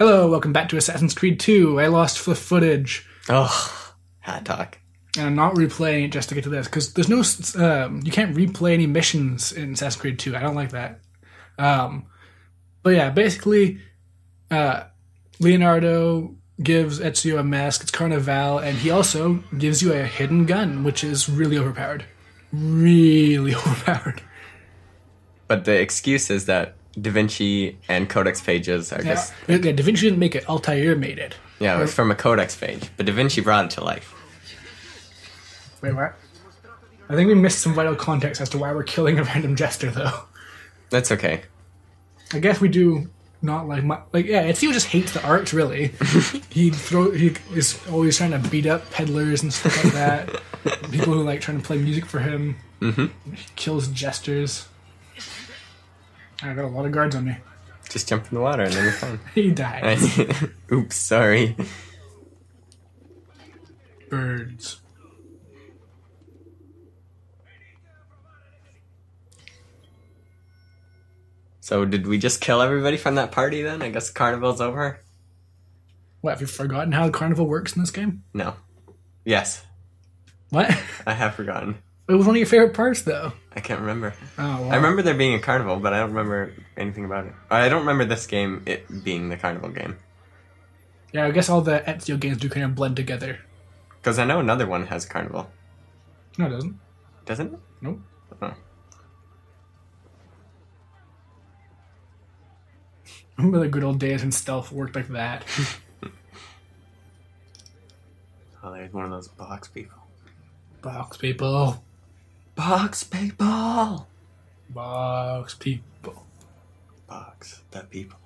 Hello, welcome back to Assassin's Creed 2. I lost the footage. Oh, Hatok. And I'm not replaying it just to get to this, because there's no... you can't replay any missions in Assassin's Creed 2. I don't like that. But yeah, basically, Leonardo gives Ezio a mask. It's Carnival, and he also gives you a hidden gun, which is really overpowered. Really overpowered. But the excuse is that Da Vinci and Codex pages are just... Yeah, Da Vinci didn't make it. Altair made it. Yeah, it was from a Codex page. But Da Vinci brought it to life. Wait, what? I think we missed some vital context as to why we're killing a random jester, though. That's okay. I guess we do not like... Ezio just hates the arts, really. He is always trying to beat up peddlers and stuff like that. People who like trying to play music for him. Mm-hmm. He kills jesters. I got a lot of guards on me. Just jump in the water and then you're fine. He died. Oops, sorry. Birds. So did we just kill everybody from that party then? I guess Carnival's over? What, have you forgotten how the carnival works in this game? No. Yes. What? I have forgotten. It was one of your favorite parts, though. I can't remember. Oh, wow. I remember there being a carnival, but I don't remember anything about it. I don't remember this game, it being the carnival game. Yeah, I guess all the Ezio games do kind of blend together. Because I know another one has carnival. No, it doesn't. Doesn't it? Nope. Oh. Remember the good old days when stealth worked like that? Oh, there's one of those box people. Box people. Box people! Box people. Box the people.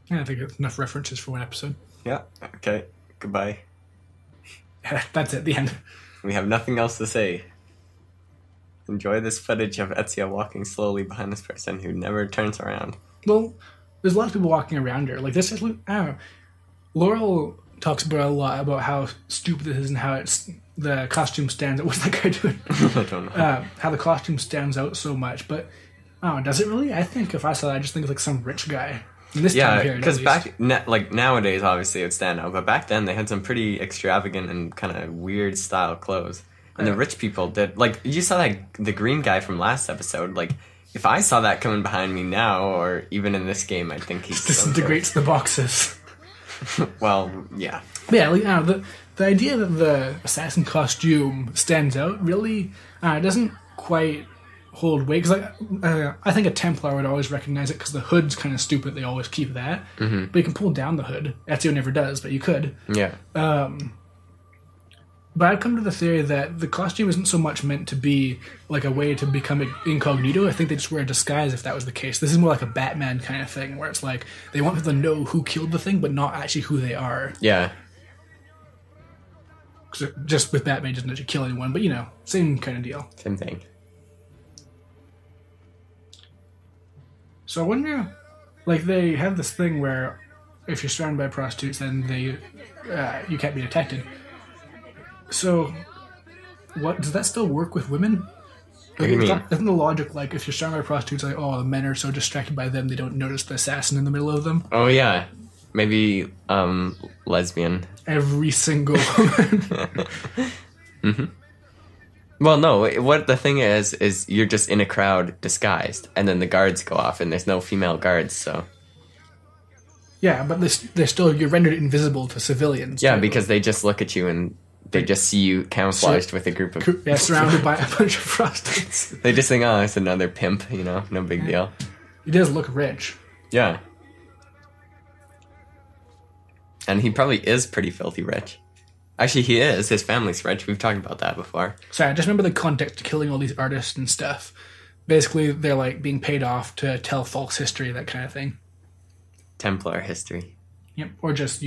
Yeah, I think it's enough references for one episode. Yeah, okay. Goodbye. That's it, the end. We have nothing else to say. Enjoy this footage of Ezio walking slowly behind this person who never turns around. Well, there's a lot of people walking around her. Like, this is, I don't know. Laurel talks about a lot about how stupid this is and how it's the costume stands out. What's that guy doing? I don't know. How the costume stands out so much, but does it really? I think if I saw that, I just think of like some rich guy. In this time period, because nowadays, obviously, it would stand out, but back then they had some pretty extravagant and kind of weird style clothes. And the rich people did, like, you saw that the green guy from last episode, like, if I saw that coming behind me now, or even in this game, I think he's... Disintegrates the boxes. Well, yeah. But yeah, like, the idea that the assassin costume stands out really doesn't quite hold weight. Because I think a Templar would always recognize it because the hood's kind of stupid. They always keep that. Mm-hmm. But you can pull down the hood. Ezio never does, but you could. Yeah. But I've come to the theory that the costume isn't so much meant to be like a way to become incognito. I think they just wear a disguise if that was the case. This is more like a Batman kind of thing, where it's like they want people to know who killed the thing, but not actually who they are. Yeah. Just with Batman, doesn't actually kill anyone, but same kind of deal. Same thing. So I wonder, like, they have this thing where if you're surrounded by prostitutes, then you can't be detected. So, what does that still work with women? What do you mean? Isn't the logic like if you're surrounded by prostitutes, like, oh, the men are so distracted by them they don't notice the assassin in the middle of them? Oh yeah, maybe lesbian. Every single woman. Mm-hmm. Well, no. What the thing is you're just in a crowd disguised, and then the guards go off, and there's no female guards, so. Yeah, but they're still you're rendered invisible to civilians. Yeah, too. Because they just look at you and they just see you camouflaged with a group of... Yeah, surrounded by a bunch of prostitutes. They just think, oh, it's another pimp, no big deal. He does look rich. Yeah. And he probably is pretty filthy rich. Actually, he is. His family's rich. We've talked about that before. Sorry, I just remember the context of killing all these artists and stuff. Basically, they're like being paid off to tell false history, that kind of thing. Templar history. Yep. Or just,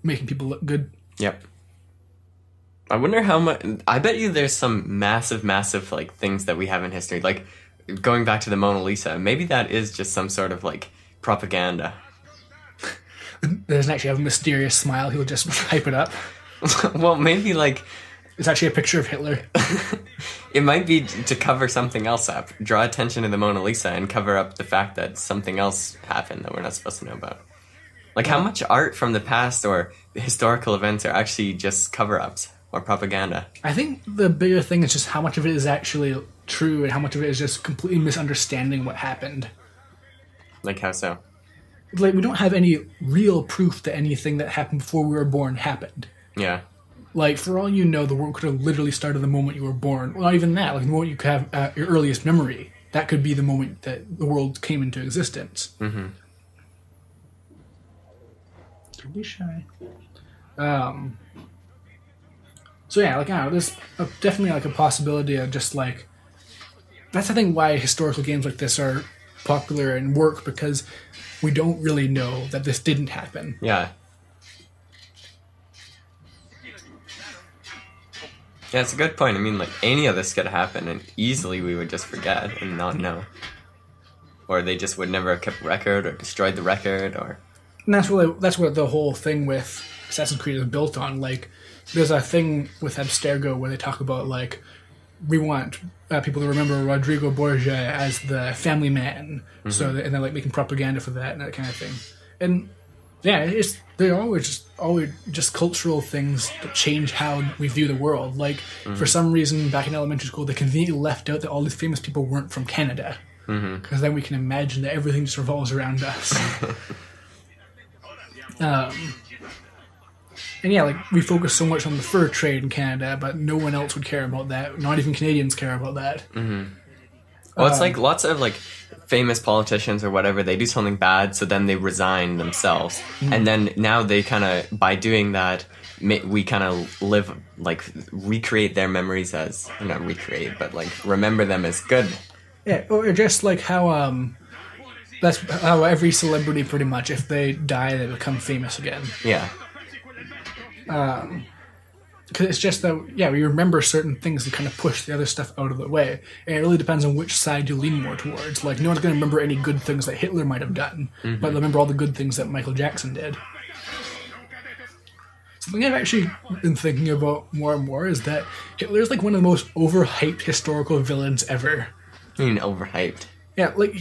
making people look good. Yep. I wonder how much... I bet you there's some massive, like, things that we have in history. Like, going back to the Mona Lisa, maybe that is just some sort of, like, propaganda. Doesn't actually have a mysterious smile. He'll just hype it up. Well, maybe, like... It's actually a picture of Hitler. It might be to cover something else up. Draw attention to the Mona Lisa and cover up the fact that something else happened that we're not supposed to know about. Like, how much art from the past or historical events are actually just cover-ups or propaganda? I think the bigger thing is just how much of it is actually true and how much of it is just completely misunderstanding what happened. Like, how so? Like, we don't have any real proof that anything that happened before we were born happened. Yeah. Like, for all you know, the world could have literally started the moment you were born. Well, not even that. Like, the moment you could have your earliest memory, that could be the moment that the world came into existence. Mm-hmm. Don't be shy. So yeah, like, I don't know, there's definitely like a possibility of just like, that's I think why historical games like this are popular and work, because we don't really know that this didn't happen. Yeah. Yeah, it's a good point. I mean, like, any of this could happen, and easily we would just forget and not know. Or they just would never have kept record or destroyed the record, or... And that's what the whole thing with Assassin's Creed is built on. Like, there's a thing with Abstergo where they talk about, like, we want people to remember Rodrigo Borgia as the family man, so that, and they're like making propaganda for that and that kind of thing. And yeah, they're always just cultural things that change how we view the world. Like, for some reason, back in elementary school, they conveniently left out that all these famous people weren't from Canada, because then we can imagine that everything just revolves around us. And yeah, like, we focus so much on the fur trade in Canada, but no one else would care about that. Not even Canadians care about that. Well, it's like lots of, like, famous politicians or whatever, they do something bad, so then they resign themselves. And then now they kind of, by doing that, we kind of live, like, recreate their memories as, not recreate, but, like, remember them as good. Yeah, or just like how, that's how every celebrity, pretty much, if they die, they become famous again. Yeah. Because it's just that, yeah, we remember certain things and kind of push the other stuff out of the way. And it really depends on which side you lean more towards. Like, no one's going to remember any good things that Hitler might have done, but they'll remember all the good things that Michael Jackson did. Something I've actually been thinking about more and more is that Hitler's like one of the most overhyped historical villains ever. I mean, overhyped. Yeah, like,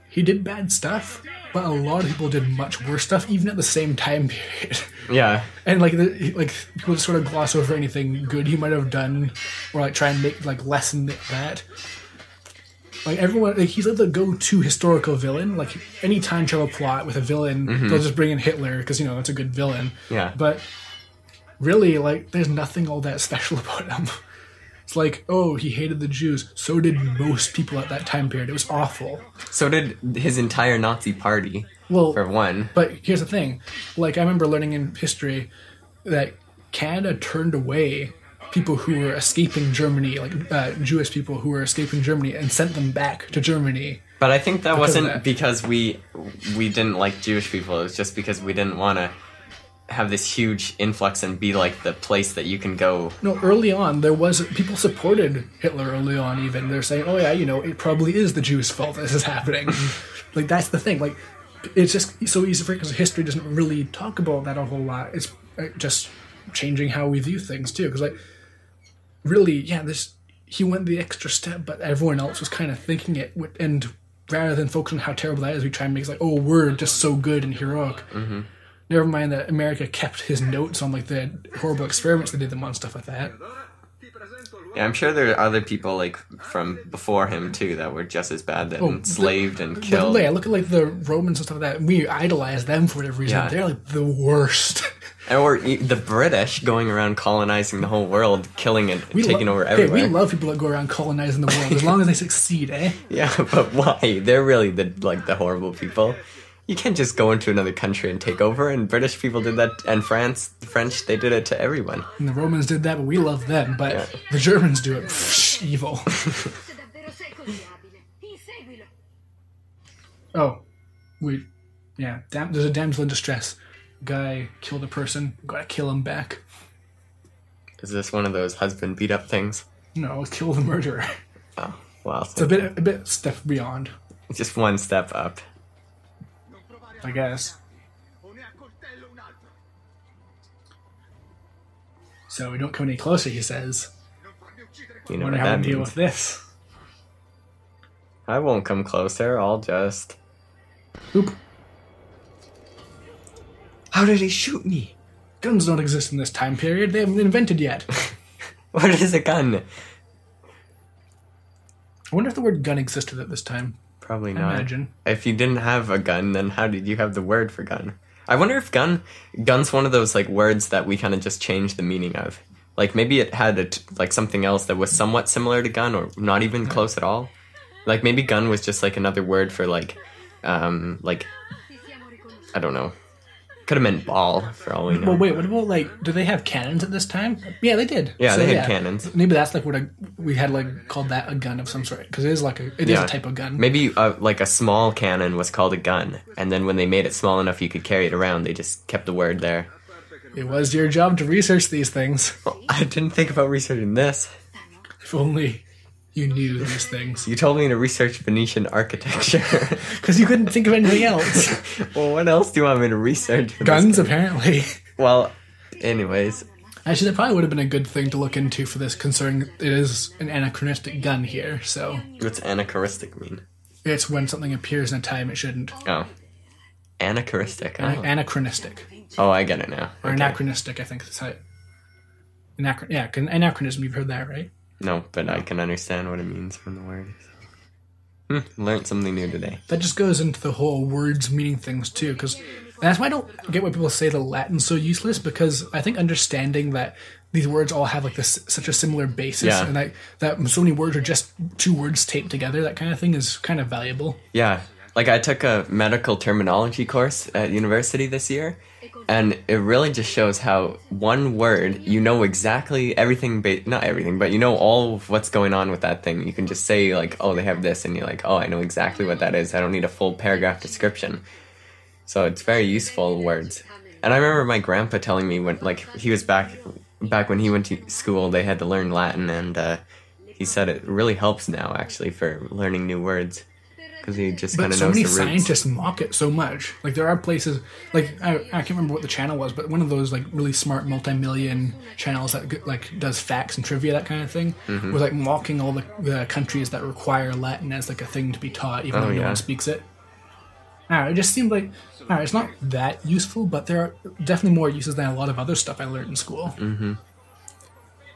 he did bad stuff, but a lot of people did much worse stuff, even at the same time period. Yeah. And like people just sort of gloss over anything good he might have done, or like try and make like lessen that. Like, everyone, like, he's like the go-to historical villain. Like, any time travel plot with a villain, they'll just bring in Hitler because, you know, that's a good villain. Yeah. But really, like, there's nothing all that special about him. It's like, oh, he hated the Jews. So did most people at that time period. It was awful. So did his entire Nazi party, well, for one. But here's the thing. Like, I remember learning in history that Canada turned away people who were escaping Germany, like Jewish people who were escaping Germany, and sent them back to Germany. But I think that wasn't because we didn't like Jewish people. It was just because we didn't want to have this huge influx and be like the place that you can go. No, early on, there was, people supported Hitler early on even. They're saying, oh yeah, you know, it probably is the Jews' fault this is happening. Like, that's the thing. Like, it's just so easy for it because history doesn't really talk about that a whole lot. It's just changing how we view things too. Because, like, really, yeah, he went the extra step, but everyone else was kind of thinking it, and rather than focus on how terrible that is, we try and make it like, oh, we're just so good and heroic. Never mind that America kept his notes on, like, the horrible experiments they did them on, stuff like that. Yeah, I'm sure there are other people, like, from before him, too, that were just as bad, that enslaved and killed. Yeah, look at, like, the Romans and stuff like that. We idolize them for whatever reason. Yeah. They're, like, the worst. Or the British going around colonizing the whole world, killing and taking over everywhere. We love people that go around colonizing the world, as long as they succeed, eh? Yeah, but why? They're really the horrible people. You can't just go into another country and take over, and British people did that, and the French, they did it to everyone. And the Romans did that, but we love them, but the Germans do it. Pfft, evil. Oh. There's a damsel in distress. Guy killed a person, gotta kill him back. Is this one of those husband beat-up things? No, kill the murderer. Oh, well. It's a bit step beyond. Just one step up. I guess. So we don't come any closer, he says. You know wonder what how that we deal means. with this. I won't come closer, I'll just... Oop. How did he shoot me? Guns don't exist in this time period. They haven't been invented yet. What is a gun? I wonder if the word gun existed at this time. Probably I not. imagine. If you didn't have a gun, then how did you have the word for gun? I wonder if gun's one of those like words that we kind of just changed the meaning of. Like maybe it had like something else that was somewhat similar to gun or not even close at all. Like maybe gun was just like another word for like I don't know. Could have meant ball for all we know. Well, wait, what about like, do they have cannons at this time? Yeah, they did. Yeah, they had cannons. Maybe that's like what we had like called that a gun of some sort, because it is a type of gun. Maybe like a small cannon was called a gun, and then when they made it small enough you could carry it around, they just kept the word there. It was your job to research these things. Well, I didn't think about researching this. If only you knew these things. You told me to research Venetian architecture. Because you couldn't think of anything else. Well, what else do you want me to research? Guns, apparently. Well, anyways. Actually, that probably would have been a good thing to look into for this, considering it is an anachronistic gun here, so... What's anachronistic mean? It's when something appears in a time it shouldn't. Oh. Anachronistic. Oh. Anachronistic. Oh, I get it now. Or anachronistic, I think that's how it... Anachronism, you've heard that, right? No, but I can understand what it means from the word. Learned something new today. That just goes into the whole words meaning things too, because that's why I don't get why people say the Latin's so useless, because I think understanding that these words all have like this such a similar basis, and that so many words are just two words taped together, that kind of thing is kind of valuable. Yeah, like I took a medical terminology course at university this year, and it really just shows how one word, you know exactly everything, not everything, but you know all of what's going on with that thing. You can just say like, oh, they have this, and you're like, oh, I know exactly what that is. I don't need a full paragraph description. So it's very useful words. And I remember my grandpa telling me when, like, he was back when he went to school, they had to learn Latin, and he said it really helps now, actually, for learning new words. Because he just kind of knows the roots. But so many scientists mock it so much. Like, there are places, like, I can't remember what the channel was, but one of those, like, really smart multi-million channels that, like, does facts and trivia, that kind of thing, was, like, mocking all the countries that require Latin as, like, a thing to be taught, even though no one speaks it. It just seemed like, it's not that useful, but there are definitely more uses than a lot of other stuff I learned in school.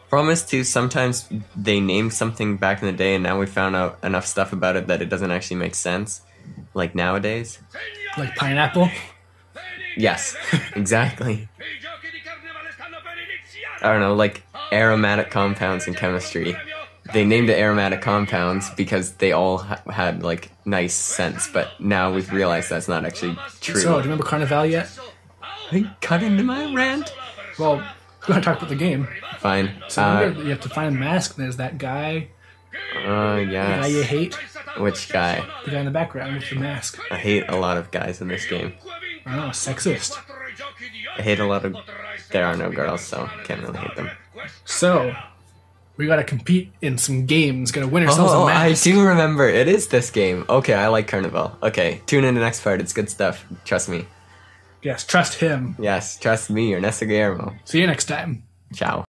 Promise too, sometimes they named something back in the day and now we found out enough stuff about it that it doesn't actually make sense. Like nowadays. Like pineapple? Yes, exactly. I don't know, like aromatic compounds in chemistry. They named it aromatic compounds because they all had like nice scents, but now we've realized that's not actually true. So, do you remember Carnival yet? Are you cut into my rant? Well, we're going to talk about the game. Fine. So remember, you have to find a mask, and there's that guy. Yes. The guy you hate. Which guy? The guy in the background with the mask. I hate a lot of guys in this game. I know, sexist. I hate a lot of... There are no girls, so can't really hate them. So, we gotta compete in some games, gotta win ourselves a mask. I do remember. It is this game. Okay, I like Carnival. Okay, tune in the next part. It's good stuff. Trust me. Yes, trust him. Yes, trust me, Ernesto Guillermo. See you next time. Ciao.